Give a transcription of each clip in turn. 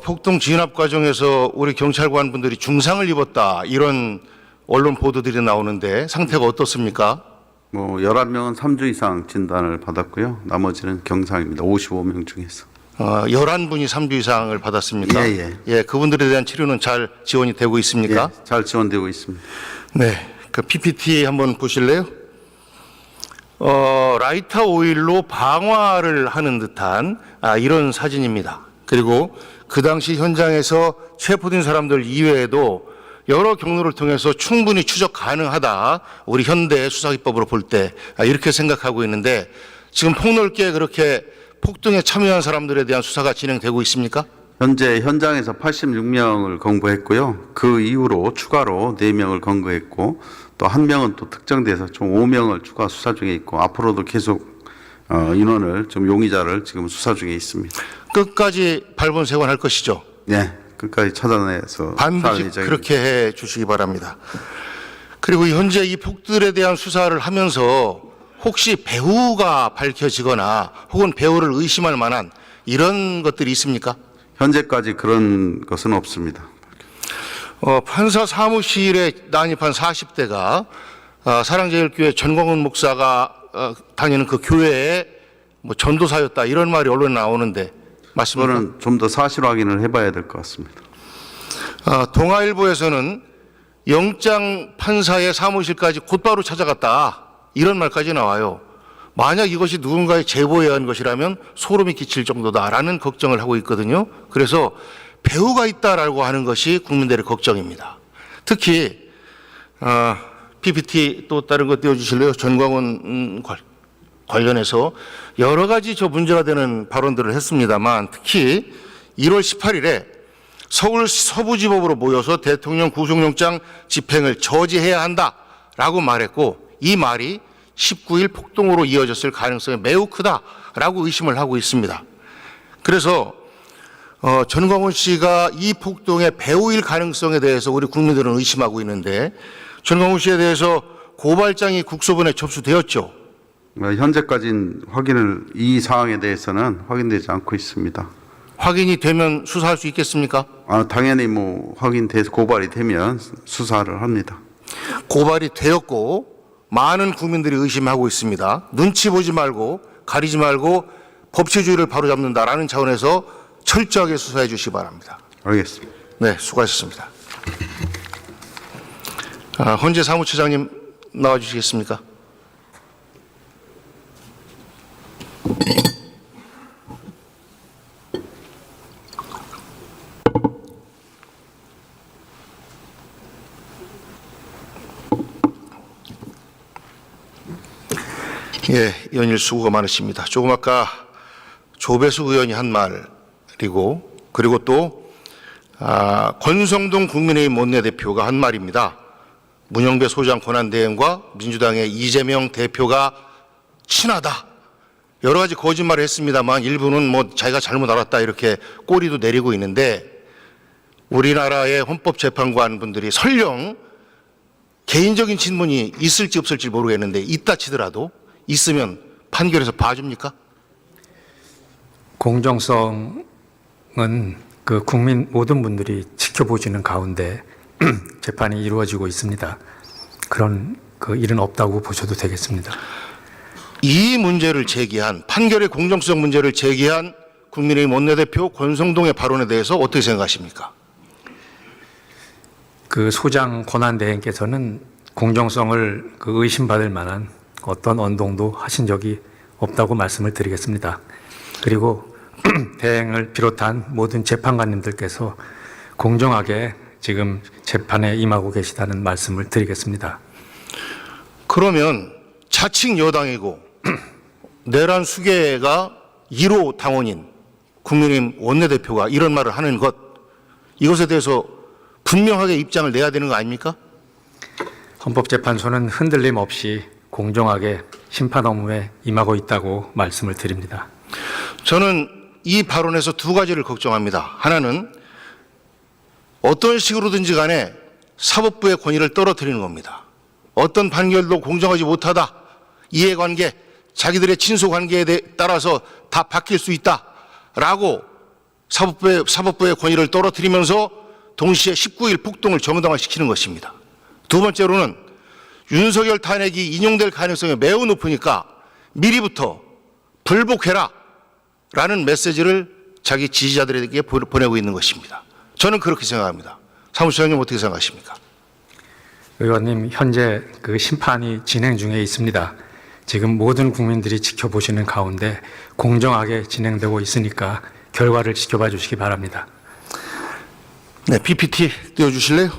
폭동 진압 과정에서 우리 경찰관 분들이 중상을 입었다, 이런 언론 보도들이 나오는데 상태가 어떻습니까? 11명은 3주 이상 진단을 받았고요. 나머지는 경상입니다. 55명 중에서. 11분이 3주 이상을 받았습니까? 예, 그분들에 대한 치료는 잘 지원이 되고 있습니까? 예, 잘 지원되고 있습니다. 네, 그 PPT 한번 보실래요? 라이터 오일로 방화를 하는 듯한 이런 사진입니다. 그리고 그 당시 현장에서 체포된 사람들 이외에도 여러 경로를 통해서 충분히 추적 가능하다, 우리 현대 수사기법으로 볼 때 이렇게 생각하고 있는데, 지금 폭넓게 그렇게 폭동에 참여한 사람들에 대한 수사가 진행되고 있습니까? 현재 현장에서 86명을 검거했고요. 그 이후로 추가로 4명을 검거했고, 또 1명은 또 특정돼서 총 5명을 추가 수사 중에 있고, 앞으로도 계속 인원을 좀 용의자를 지금 수사 중에 있습니다. 끝까지 발본색원할 것이죠? 네, 끝까지 찾아내서 반드시 그렇게 해 주시기 바랍니다. 그리고 현재 이 폭들에 대한 수사를 하면서 혹시 배후가 밝혀지거나 혹은 배후를 의심할 만한 이런 것들이 있습니까? 현재까지 그런 것은 없습니다. 판사 사무실에 난입한 40대가 사랑제일교회 전광훈 목사가 다니는 그 교회의 전도사였다, 이런 말이 언론에 나오는데 맞습니까? 그거는 좀 더 사실 확인을 해봐야 될 것 같습니다. 동아일보에서는 영장 판사의 사무실까지 곧바로 찾아갔다, 이런 말까지 나와요. 만약 이것이 누군가의 제보에 의한 것이라면 소름이 끼칠 정도다라는 걱정을 하고 있거든요. 그래서 배후가 있다라고 하는 것이 국민들의 걱정입니다. 특히 PPT 또 다른 것 띄워주실래요? 전광훈 관련해서 여러 가지 문제가 되는 발언들을 했습니다만, 특히 1월 18일에 서울 서부지법으로 모여서 대통령 구속영장 집행을 저지해야 한다라고 말했고, 이 말이 19일 폭동으로 이어졌을 가능성이 매우 크다라고 의심을 하고 있습니다. 그래서 전광훈 씨가 이 폭동의 배후일 가능성에 대해서 우리 국민들은 의심하고 있는데, 전광훈 씨에 대해서 고발장이 국소본에 접수되었죠? 현재까지는 이 사항에 대해서는 확인되지 않고 있습니다. 확인이 되면 수사할 수 있겠습니까? 당연히 확인돼서 고발이 되면 수사를 합니다. 고발이 되었고 많은 국민들이 의심하고 있습니다. 눈치 보지 말고 가리지 말고 법치주의를 바로잡는다라는 차원에서 철저하게 수사해 주시기 바랍니다. 알겠습니다. 네, 수고하셨습니다. 헌재 사무처장님 나와 주시겠습니까? 예, 연일 수고가 많으십니다. 조금 아까 조배수 의원이 한 말이고, 그리고 또 권성동 국민의힘 원내대표가 한 말입니다. 문영배 소장 권한대행과 민주당의 이재명 대표가 친하다, 여러 가지 거짓말을 했습니다만 일부는 자기가 잘못 알았다 이렇게 꼬리도 내리고 있는데, 우리나라의 헌법재판관 분들이 설령 개인적인 친분이 있을지 없을지 모르겠는데 있다 치더라도 있으면 판결에서 봐줍니까? 공정성은 그 국민 모든 분들이 지켜보시는 가운데 재판이 이루어지고 있습니다. 그런 일은 없다고 보셔도 되겠습니다. 이 문제를 제기한, 판결의 공정성 문제를 제기한 국민의힘 원내대표 권성동의 발언에 대해서 어떻게 생각하십니까? 그 소장 권한대행께서는 공정성을 의심받을 만한 어떤 언동도 하신 적이 없다고 말씀을 드리겠습니다. 그리고 대행을 비롯한 모든 재판관님들께서 공정하게 지금 재판에 임하고 계시다는 말씀을 드리겠습니다. 그러면 자칭 여당이고 내란 수계가 1호 당원인 국민의힘 원내대표가 이런 말을 하는 것, 이것에 대해서 분명하게 입장을 내야 되는 거 아닙니까? 헌법재판소는 흔들림 없이 공정하게 심판 업무에 임하고 있다고 말씀을 드립니다. 저는 이 발언에서 두 가지를 걱정합니다. 하나는 어떤 식으로든지 간에 사법부의 권위를 떨어뜨리는 겁니다. 어떤 판결도 공정하지 못하다. 이해관계, 자기들의 친소관계에 따라서 다 바뀔 수 있다라고 사법부의 권위를 떨어뜨리면서 동시에 19일 폭동을 정당화시키는 것입니다. 두 번째로는 윤석열 탄핵이 인용될 가능성이 매우 높으니까 미리부터 불복해라 라는 메시지를 자기 지지자들에게 보내고 있는 것입니다. 저는 그렇게 생각합니다. 사무처장님 어떻게 생각하십니까? 의원님, 현재 그 심판이 진행 중에 있습니다. 지금 모든 국민들이 지켜보시는 가운데 공정하게 진행되고 있으니까 결과를 지켜봐 주시기 바랍니다. 네, PPT 띄워주실래요?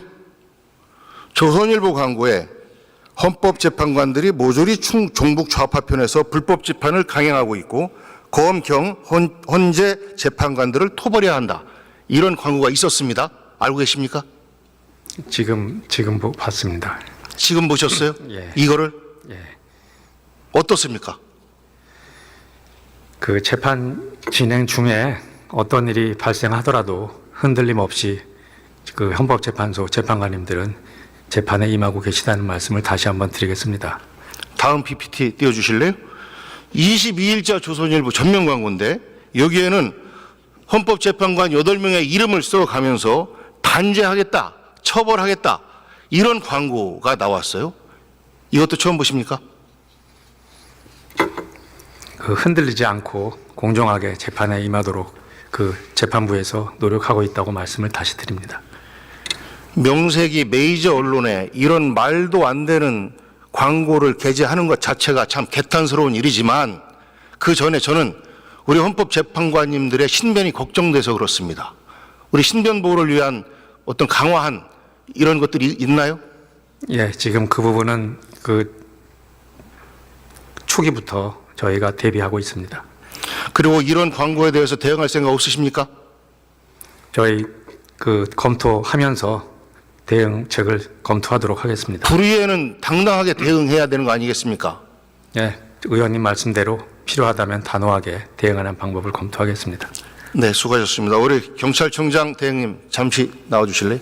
조선일보 광고에 헌법재판관들이 모조리 종북 좌파 편에서 불법 재판을 강행하고 있고 검경 헌재 재판관들을 토벌해야 한다. 이런 광고가 있었습니다. 알고 계십니까? 지금 봤습니다. 지금 보셨어요? 예. 이거를 예. 어떻습니까? 그 재판 진행 중에 어떤 일이 발생하더라도 흔들림 없이 그 헌법재판소 재판관님들은 재판에 임하고 계시다는 말씀을 다시 한번 드리겠습니다. 다음 PPT 띄워주실래요? 22일자 조선일보 전면 광고인데 여기에는 헌법재판관 8명의 이름을 써가면서 단죄하겠다, 처벌하겠다 이런 광고가 나왔어요. 이것도 처음 보십니까? 그 흔들리지 않고 공정하게 재판에 임하도록 그 재판부에서 노력하고 있다고 말씀을 다시 드립니다. 명색이 메이저 언론에 이런 말도 안 되는 광고를 게재하는 것 자체가 참 개탄스러운 일이지만 그 전에 저는 우리 헌법재판관님들의 신변이 걱정돼서 그렇습니다. 우리 신변 보호를 위한 어떤 강화한 이런 것들이 있나요? 예, 지금 그 부분은 그 초기부터 저희가 대비하고 있습니다. 그리고 이런 광고에 대해서 대응할 생각 없으십니까? 저희 그 검토하면서 대응책을 검토하도록 하겠습니다. 불의에는 당당하게 대응해야 되는 거 아니겠습니까? 예, 의원님 말씀대로 필요하다면 단호하게 대응하는 방법을 검토하겠습니다. 네, 수고하셨습니다. 우리 경찰청장 대행님 잠시 나와주실래요?